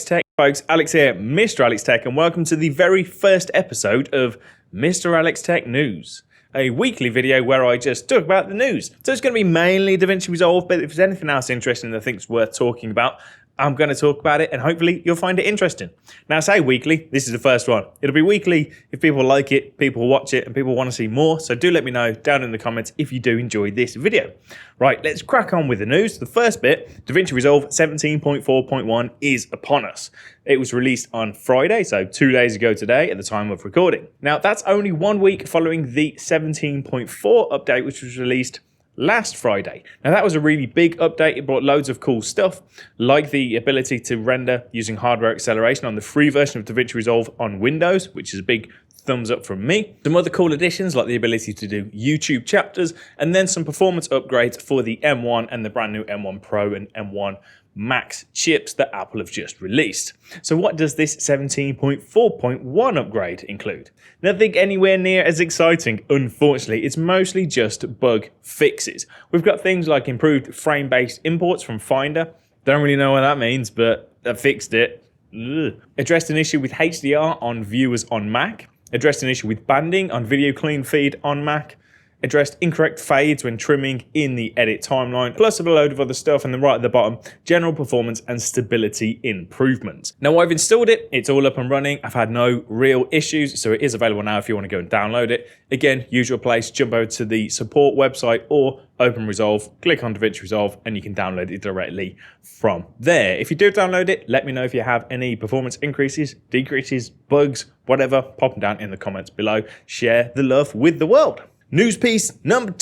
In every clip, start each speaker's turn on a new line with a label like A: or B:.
A: Tech, folks, Alex here, MrAlexTech, and welcome to the very first episode of MrAlexTech News, a weekly video where I just talk about the news. So it's going to be mainly Davinci Resolve, but if there's anything else interesting that I think is worth talking about, I'm going to talk about it, and hopefully you'll find it interesting. Now, I say weekly, this is the first one. It'll be weekly if people like it, people watch it, and people want to see more. So do let me know down in the comments if you do enjoy this video. Right, let's crack on with the news. The first bit, Davinci Resolve 17.4.1 is upon us. It was released on Friday, so 2 days ago today at the time of recording. Now, that's only 1 week following the 17.4 update, which was released last Friday. Now that was a really big update. It brought loads of cool stuff, like the ability to render using hardware acceleration on the free version of Davinci Resolve on Windows, which is a big thumbs up from me. Some other cool additions like the ability to do YouTube chapters, and then some performance upgrades for the M1 and the brand new M1 Pro and M1 Max chips that Apple have just released. So what does this 17.4.1 upgrade include? Nothing anywhere near as exciting, unfortunately. It's mostly just bug fixes. We've got things like improved frame-based imports from Finder. Don't really know what that means, but I fixed it. Ugh. Addressed an issue with HDR on viewers on Mac. Addressed an issue with banding on video clean feed on Mac. Addressed incorrect fades when trimming in the edit timeline, plus a load of other stuff, and then right at the bottom, general performance and stability improvements. Now I've installed it, it's all up and running, I've had no real issues, so it is available now if you want to go and download it. Again, usual place, jump over to the support website or open Resolve, click on Davinci Resolve, and you can download it directly from there. If you do download it, let me know if you have any performance increases, decreases, bugs, whatever, pop them down in the comments below. Share the love with the world. News piece number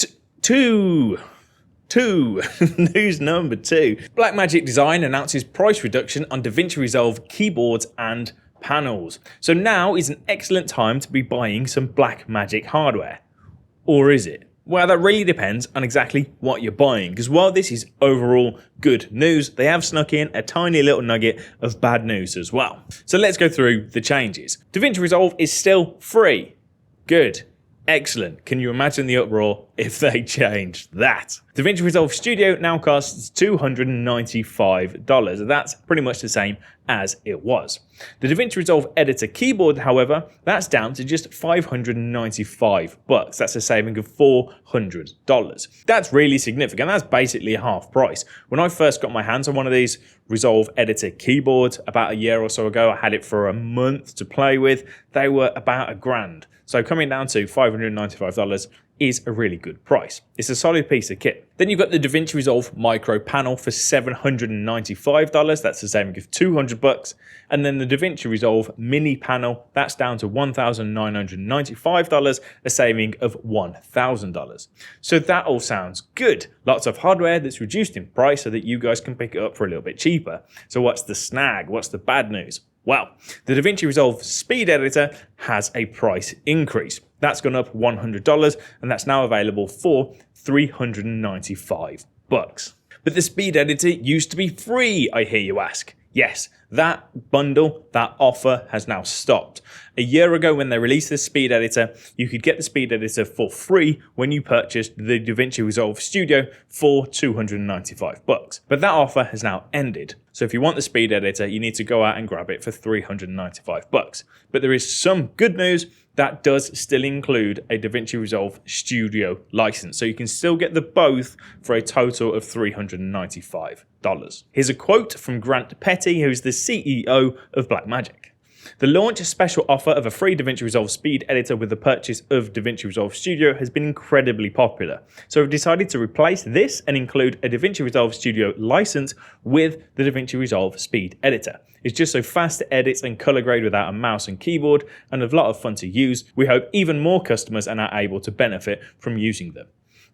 A: two. News number two. Blackmagic Design announces price reduction on Davinci Resolve keyboards and panels. So now is an excellent time to be buying some Blackmagic hardware. Or is it? Well, that really depends on exactly what you're buying, because while this is overall good news, they have snuck in a tiny little nugget of bad news as well. So let's go through the changes. Davinci Resolve is still free. Good. Excellent. Can you imagine the uproar if they changed that? Davinci Resolve Studio now costs $295. That's pretty much the same as it was. The Davinci Resolve Editor keyboard, however, that's down to just $595. That's a saving of $400. That's really significant. That's basically half price. When I first got my hands on one of these Resolve Editor keyboards about a year or so ago, I had it for a month to play with. They were about $1,000. So coming down to $595 is a really good price. It's a solid piece of kit. Then you've got the Davinci Resolve Micro Panel for $795. That's a saving of $200. And then the Davinci Resolve Mini Panel, that's down to $1,995, a saving of $1,000. So that all sounds good. Lots of hardware that's reduced in price so that you guys can pick it up for a little bit cheaper. So what's the snag? What's the bad news? Well, the Davinci Resolve Speed Editor has a price increase. That's gone up $100, and that's now available for $395. But the Speed Editor used to be free, I hear you ask. Yes, that bundle, that offer has now stopped. A year ago when they released the Speed Editor, you could get the Speed Editor for free when you purchased the Davinci Resolve Studio for $295. But that offer has now ended. So if you want the Speed Editor, you need to go out and grab it for $395. But there is some good news. That does still include a Davinci Resolve Studio license. So you can still get the both for a total of $395. Here's a quote from Grant Petty, who's the CEO of Blackmagic. The launch special offer of a free Davinci Resolve Speed Editor with the purchase of Davinci Resolve Studio has been incredibly popular. So we've decided to replace this and include a Davinci Resolve Studio license with the Davinci Resolve Speed Editor. It's just so fast to edit and color grade without a mouse and keyboard, and a lot of fun to use. We hope even more customers are now able to benefit from using them.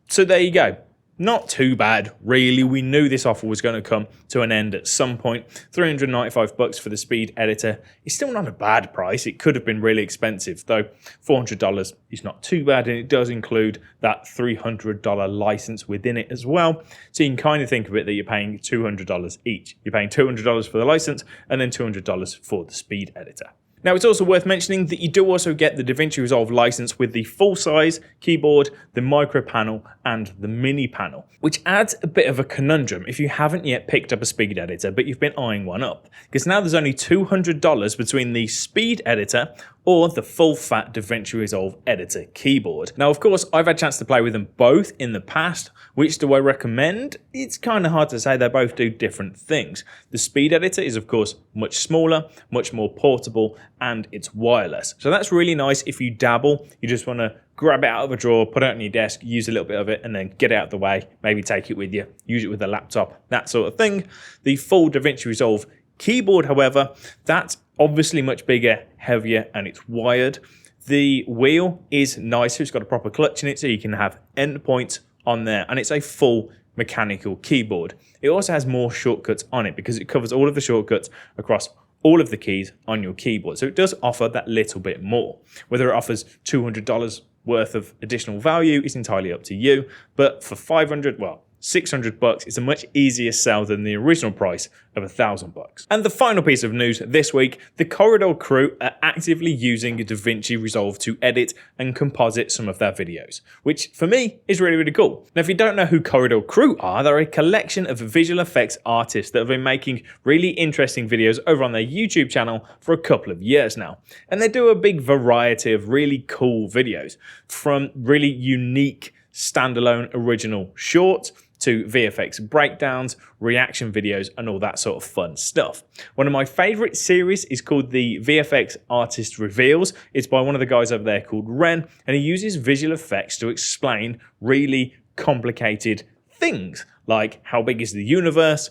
A: So there you go. Not too bad, really. We knew this offer was going to come to an end at some point. $395 for the Speed Editor is still not a bad price. It could have been really expensive, though $400 is not too bad, and it does include that $300 license within it as well. So you can kind of think of it that you're paying $200 each. You're paying $200 for the license and then $200 for the Speed Editor. Now, it's also worth mentioning that you do also get the Davinci Resolve license with the full-size keyboard, the micro panel, and the mini panel, which adds a bit of a conundrum if you haven't yet picked up a speed editor, but you've been eyeing one up. Because now there's only $200 between the speed editor or the full-fat Davinci Resolve editor keyboard. Now, of course, I've had a chance to play with them both in the past. Which do I recommend? It's kind of hard to say. They both do different things. The speed editor is, of course, much smaller, much more portable, and it's wireless. So that's really nice if you dabble. You just want to grab it out of a drawer, put it on your desk, use a little bit of it, and then get it out of the way. Maybe take it with you, use it with a laptop, that sort of thing. The full Davinci Resolve keyboard, however, that's obviously much bigger, heavier, and it's wired. The wheel is nicer. It's got a proper clutch in it, so you can have endpoints on there, and it's a full mechanical keyboard. It also has more shortcuts on it because it covers all of the shortcuts across all of the keys on your keyboard. So it does offer that little bit more. Whether it offers $200 worth of additional value is entirely up to you, but for $600, it's a much easier sell than the original price of $1,000. And the final piece of news this week, the Corridor crew are actively using Davinci Resolve to edit and composite some of their videos, which for me is really, really cool. Now, if you don't know who Corridor crew are, they're a collection of visual effects artists that have been making really interesting videos over on their YouTube channel for a couple of years now. And they do a big variety of really cool videos, from really unique standalone original shorts to VFX breakdowns, reaction videos, and all that sort of fun stuff. One of my favorite series is called the VFX Artist Reveals. It's by one of the guys over there called Ren, and he uses visual effects to explain really complicated things, like how big is the universe,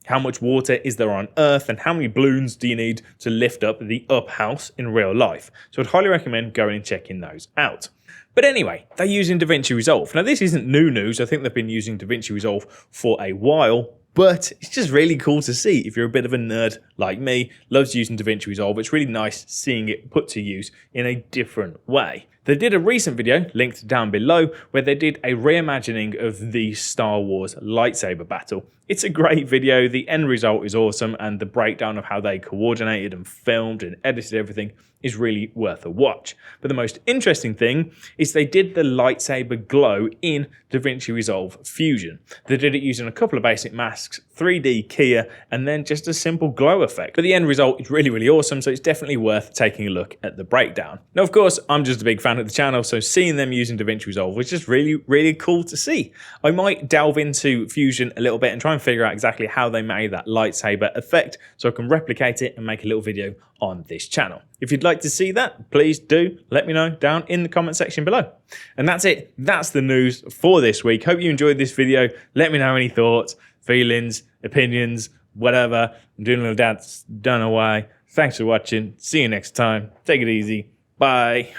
A: how much water is there on Earth, and how many balloons do you need to lift up the up house in real life. So I'd highly recommend going and checking those out. But anyway, they're using Davinci Resolve. Now, this isn't new news. I think they've been using Davinci Resolve for a while, but it's just really cool to see. If you're a bit of a nerd like me, loves using Davinci Resolve, it's really nice seeing it put to use in a different way. They did a recent video, linked down below, where they did a reimagining of the Star Wars lightsaber battle. It's a great video, the end result is awesome, and the breakdown of how they coordinated and filmed and edited everything is really worth a watch. But the most interesting thing is they did the lightsaber glow in Davinci Resolve Fusion. They did it using a couple of basic masks, 3D keyer, and then just a simple glow effect. But the end result is really, really awesome, so it's definitely worth taking a look at the breakdown. Now, of course, I'm just a big fan of the channel, so seeing them using Davinci Resolve was just really, really cool to see. I might delve into Fusion a little bit and try and figure out exactly how they made that lightsaber effect so I can replicate it and make a little video on this channel. If you'd like to see that, please do let me know down in the comment section below. And that's it. That's the news for this week. Hope you enjoyed this video. Let me know any thoughts, feelings, opinions, whatever. I'm doing a little dance. Don't know why. Thanks for watching. See you next time. Take it easy. Bye.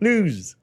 A: News.